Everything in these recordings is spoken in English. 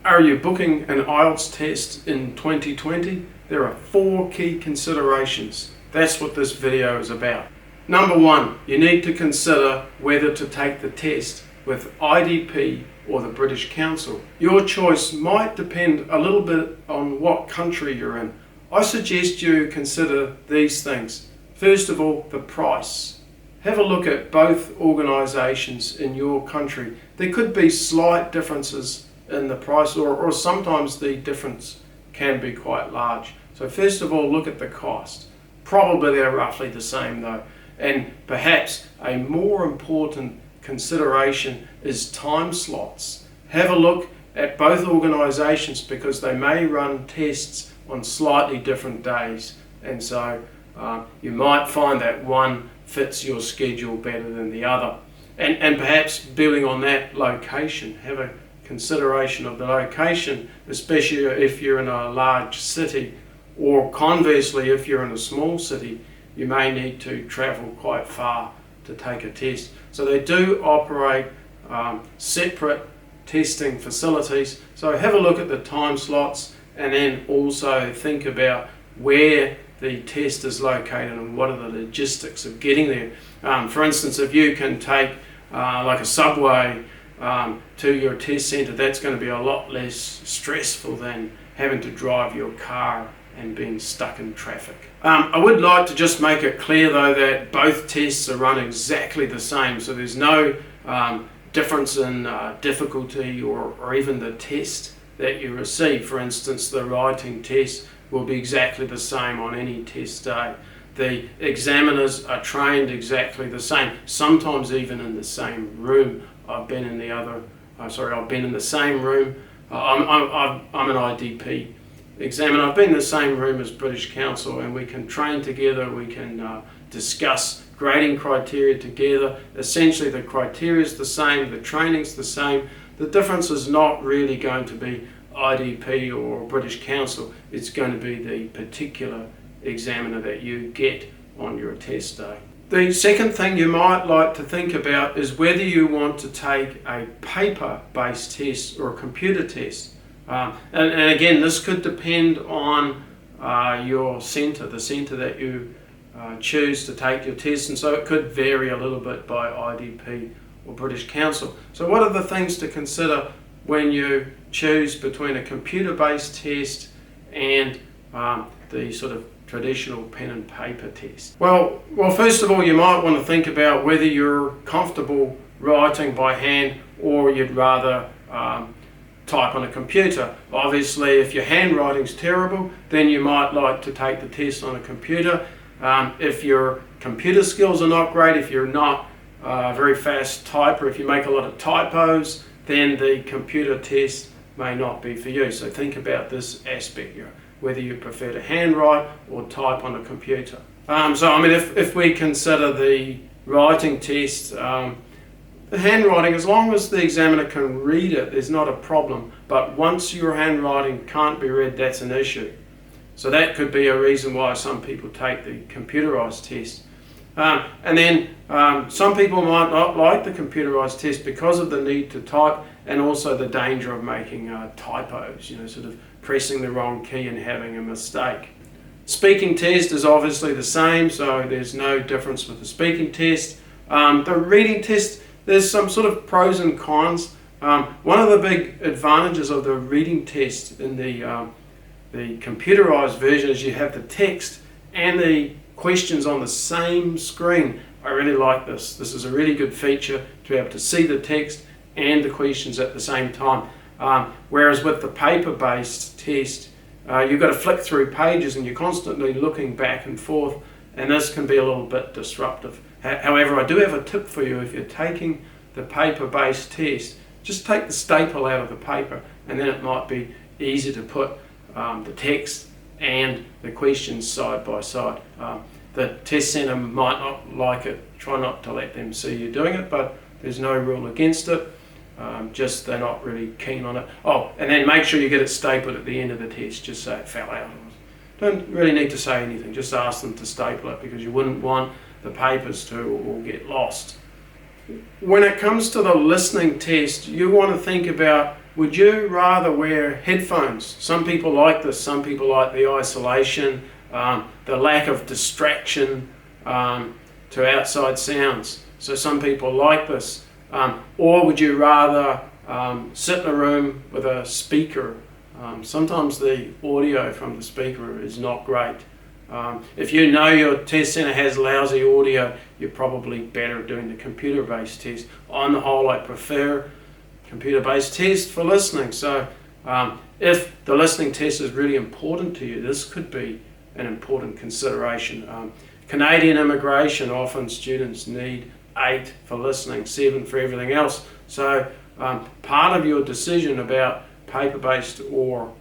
Are you booking an IELTS test in 2020? There are 4 key considerations. That's what this video is about. Number 1, you need to consider whether to take the test with IDP or the British Council. Your choice might depend a little bit on what country you're in. I suggest you consider these things. First of all, the price. Have a look at both organisations in your country. There could be slight differences in the price, or sometimes the difference can be quite large. So first of all, look at the cost. Probably they're roughly the same though. And perhaps a more important consideration is time slots. Have a look at both organisations because they may run tests on slightly different days, and so you might find that one fits your schedule better than the other. And perhaps building on that, location. Have a consideration of the location, especially if you're in a large city, or conversely if you're in a small city, you may need to travel quite far to take a test. So they do operate separate testing facilities, so have a look at the time slots and then also think about where the test is located and what are the logistics of getting there. For instance, if you can take like a subway to your test centre, that's going to be a lot less stressful than having to drive your car and being stuck in traffic. I would like to just make it clear though that both tests are run exactly the same, so there's no difference in difficulty or even the test that you receive. For instance, the writing test will be exactly the same on any test day. The examiners are trained exactly the same, sometimes even in the same room. I've been in the same room. I'm an IDP examiner. I've been in the same room as British Council, and we can train together, we can discuss grading criteria together. Essentially the criteria is the same, the training's the same. The difference is not really going to be IDP or British Council, it's going to be the particular examiner that you get on your test day. The second thing you might like to think about is whether you want to take a paper-based test or a computer test. And again, this could depend on your centre, the centre that you choose to take your test, and so it could vary a little bit by IDP or British Council. So what are the things to consider when you choose between a computer-based test and the sort of traditional pen and paper test? Well, first of all, you might want to think about whether you're comfortable writing by hand or you'd rather type on a computer. Obviously, if your handwriting's terrible, then you might like to take the test on a computer. If your computer skills are not great, if you're not a very fast typer, if you make a lot of typos, then the computer test may not be for you. So think about this aspect here, whether you prefer to handwrite or type on a computer. So I mean, if we consider the writing test, the handwriting, as long as the examiner can read it, there's not a problem. But once your handwriting can't be read, that's an issue. So that could be a reason why some people take the computerized test. And then some people might not like the computerized test because of the need to type and also the danger of making typos, sort of pressing the wrong key and having a mistake. Speaking test is obviously the same, so there's no difference with the speaking test. The reading test, there's some sort of pros and cons. One of the big advantages of the reading test in the computerized version is you have the text and the questions on the same screen. I really like this. This is a really good feature to be able to see the text and the questions at the same time. Whereas with the paper-based test, you've got to flick through pages and you're constantly looking back and forth, and this can be a little bit disruptive. However, I do have a tip for you. If you're taking the paper-based test, just take the staple out of the paper, and then it might be easy to put the text and the questions side by side. The test centre might not like it. Try not to let them see you doing it, but there's no rule against it. Just they're not really keen on it. Oh, and then make sure you get it stapled at the end of the test, just so it fell out. Don't really need to say anything, just ask them to staple it because you wouldn't want the papers to all get lost. When it comes to the listening test, you want to think about would you rather wear headphones? Some people like this, some people like the isolation, the lack of distraction to outside sounds. So some people like this. Or would you rather sit in a room with a speaker? Sometimes the audio from the speaker is not great. If you know your test centre has lousy audio, you're probably better doing the computer-based test. On the whole, I prefer computer-based test for listening. So if the listening test is really important to you, this could be an important consideration. Canadian immigration, often students need 8 for listening, 7 for everything else. So part of your decision about paper-based or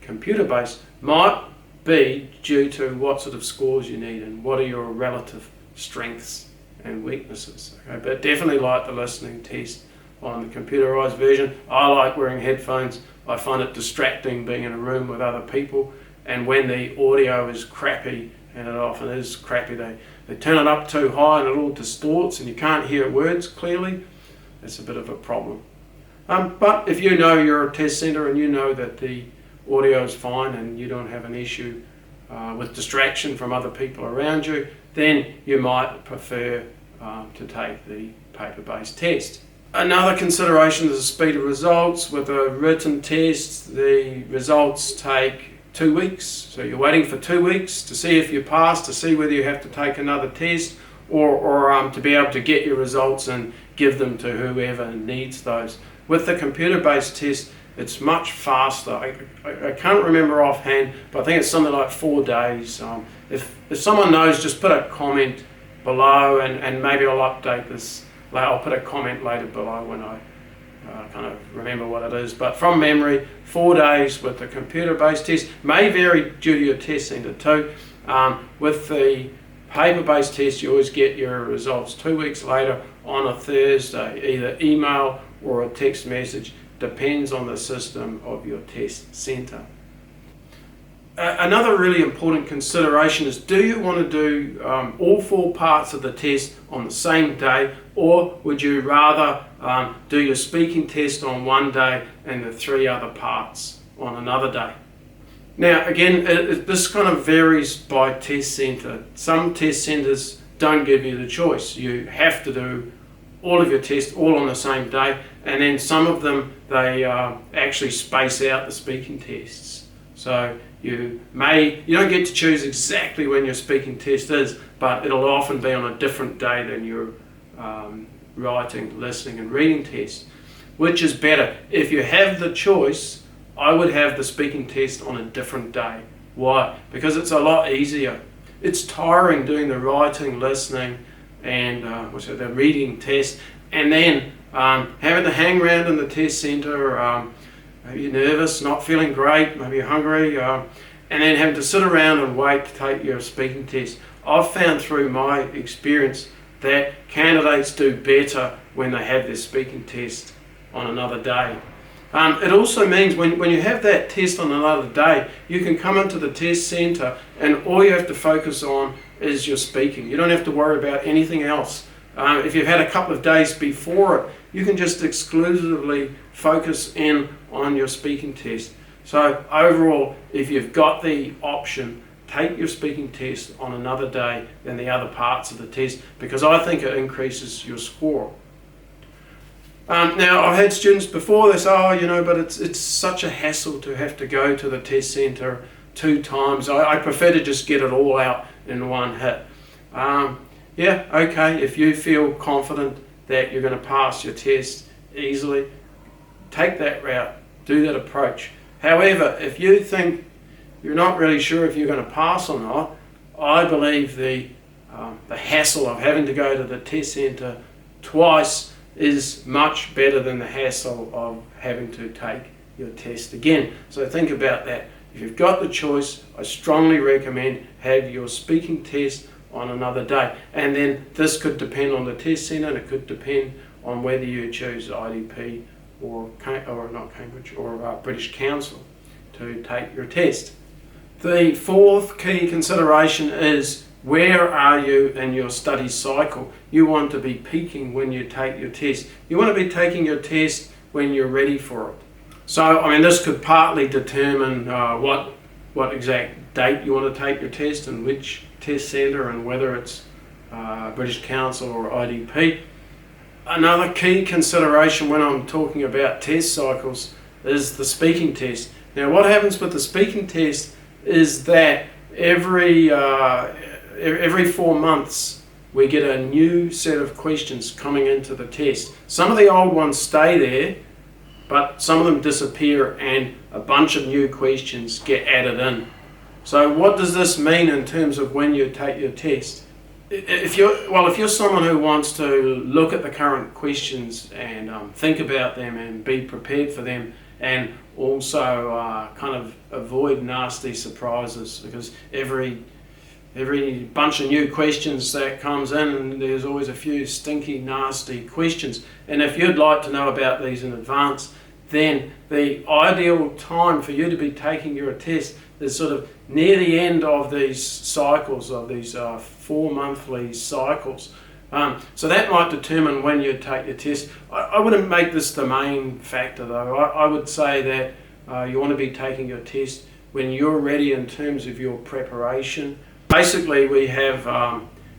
computer-based might be due to what sort of scores you need and what are your relative strengths and weaknesses. Okay? But definitely like the listening test on the computerized version. I like wearing headphones. I find it distracting being in a room with other people, and when the audio is crappy, and it often is crappy, they turn it up too high and it all distorts and you can't hear words clearly. That's a bit of a problem. But if you know you're a test centre and you know that the audio is fine and you don't have an issue with distraction from other people around you, then you might prefer to take the paper-based test. Another consideration is the speed of results. With a written test, the results take 2 weeks. So you're waiting for 2 weeks to see if you pass, to see whether you have to take another test, or to be able to get your results and give them to whoever needs those. With the computer-based test, it's much faster. I can't remember offhand, but I think it's something like 4 days. If someone knows, just put a comment below, and maybe I'll update this. I'll put a comment later below when I kind of remember what it is. But from memory, 4 days with the computer-based test. May vary due to your test centre too. With the paper-based test, you always get your results 2 weeks later on a Thursday, either email or a text message. Depends on the system of your test centre. Another really important consideration is, do you want to do all 4 parts of the test on the same day, or would you rather do your speaking test on one day and the 3 other parts on another day? Now again, this kind of varies by test centre. Some test centres don't give you the choice. You have to do all of your tests all on the same day, and then some of them, they actually space out the speaking tests. So you don't get to choose exactly when your speaking test is, but it'll often be on a different day than your writing, listening and reading test. Which is better? If you have the choice, I would have the speaking test on a different day. Why? Because it's a lot easier. It's tiring doing the writing, listening and the reading test, and then having to hang around in the test centre. Maybe you're nervous, not feeling great, maybe you're hungry, and then having to sit around and wait to take your speaking test. I've found through my experience that candidates do better when they have their speaking test on another day. It also means when you have that test on another day, you can come into the test centre and all you have to focus on is your speaking. You don't have to worry about anything else. If you've had a couple of days before it, you can just exclusively focus in on your speaking test. So overall, if you've got the option, take your speaking test on another day than the other parts of the test, because I think it increases your score. Now, I've had students before, they say, but it's such a hassle to have to go to the test centre 2 times. I prefer to just get it all out in one hit. Yeah, okay, if you feel confident that you're going to pass your test easily, take that route, do that approach. However, if you think you're not really sure if you're going to pass or not, I believe the hassle of having to go to the test centre twice is much better than the hassle of having to take your test again. So think about that. If you've got the choice, I strongly recommend have your speaking test on another day. And then this could depend on the test centre, and it could depend on whether you choose IDP or not Cambridge or British Council to take your test. The 4th key consideration is, where are you in your study cycle? You want to be peaking when you take your test. You want to be taking your test when you're ready for it. So, I mean, this could partly determine what exact date you want to take your test and which test centre and whether it's British Council or IDP. Another key consideration when I'm talking about test cycles is the speaking test. Now, what happens with the speaking test is that every 4 months we get a new set of questions coming into the test. Some of the old ones stay there, but some of them disappear and a bunch of new questions get added in. So what does this mean in terms of when you take your test? If you're someone who wants to look at the current questions and think about them and be prepared for them, and also kind of avoid nasty surprises, because every bunch of new questions that comes in, and there's always a few stinky, nasty questions. And if you'd like to know about these in advance, then the ideal time for you to be taking your test is sort of near the end of these cycles, of these 4 monthly cycles. So that might determine when you take your test. I wouldn't make this the main factor though. I would say that you want to be taking your test when you're ready in terms of your preparation. Basically, we have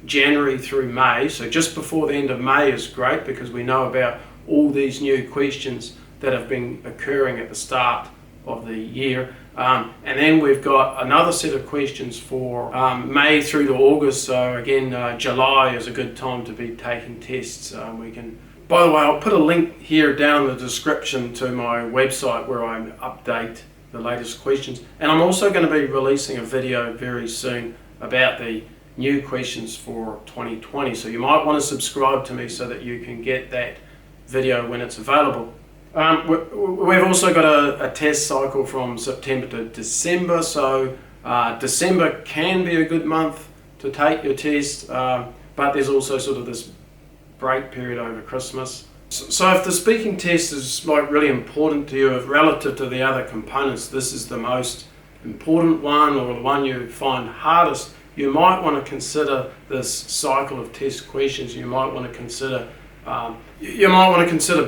January through May, so just before the end of May is great because we know about all these new questions that have been occurring at the start of the year. And then we've got another set of questions for May through to August, so again July is a good time to be taking tests. By the way, I'll put a link here down in the description to my website where I update the latest questions, and I'm also going to be releasing a video very soon about the new questions for 2020, so you might want to subscribe to me so that you can get that video when it's available. We've also got a test cycle from September to December, so December can be a good month to take your test, but there's also sort of this break period over Christmas. So if the speaking test is like really important to you, if relative to the other components this is the most important one or the one you find hardest, you might want to consider this cycle of test questions. You might want to consider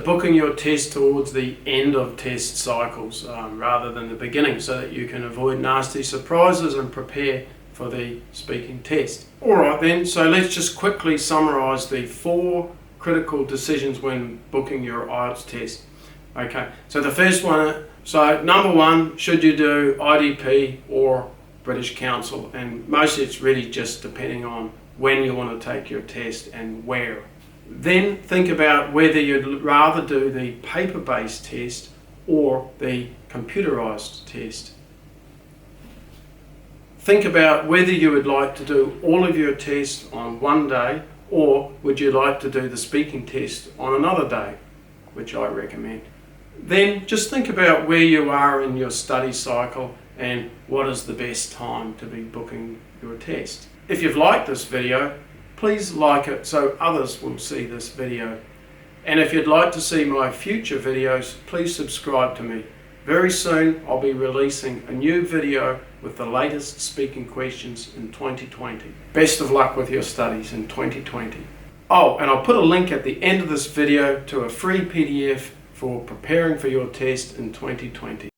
booking your test towards the end of test cycles rather than the beginning, so that you can avoid nasty surprises and prepare for the speaking test. Alright then, so let's just quickly summarise the 4 critical decisions when booking your IELTS test. Okay, so the first one, so number 1, should you do IDP or British Council? And mostly it's really just depending on when you want to take your test and where. Then think about whether you'd rather do the paper-based test or the computerized test. Think about whether you would like to do all of your tests on one day, or would you like to do the speaking test on another day, which I recommend. Then just think about where you are in your study cycle and what is the best time to be booking your test. If you've liked this video, please like it so others will see this video. And if you'd like to see my future videos, please subscribe to me. Very soon I'll be releasing a new video with the latest speaking questions in 2020. Best of luck with your studies in 2020. Oh, and I'll put a link at the end of this video to a free PDF for preparing for your test in 2020.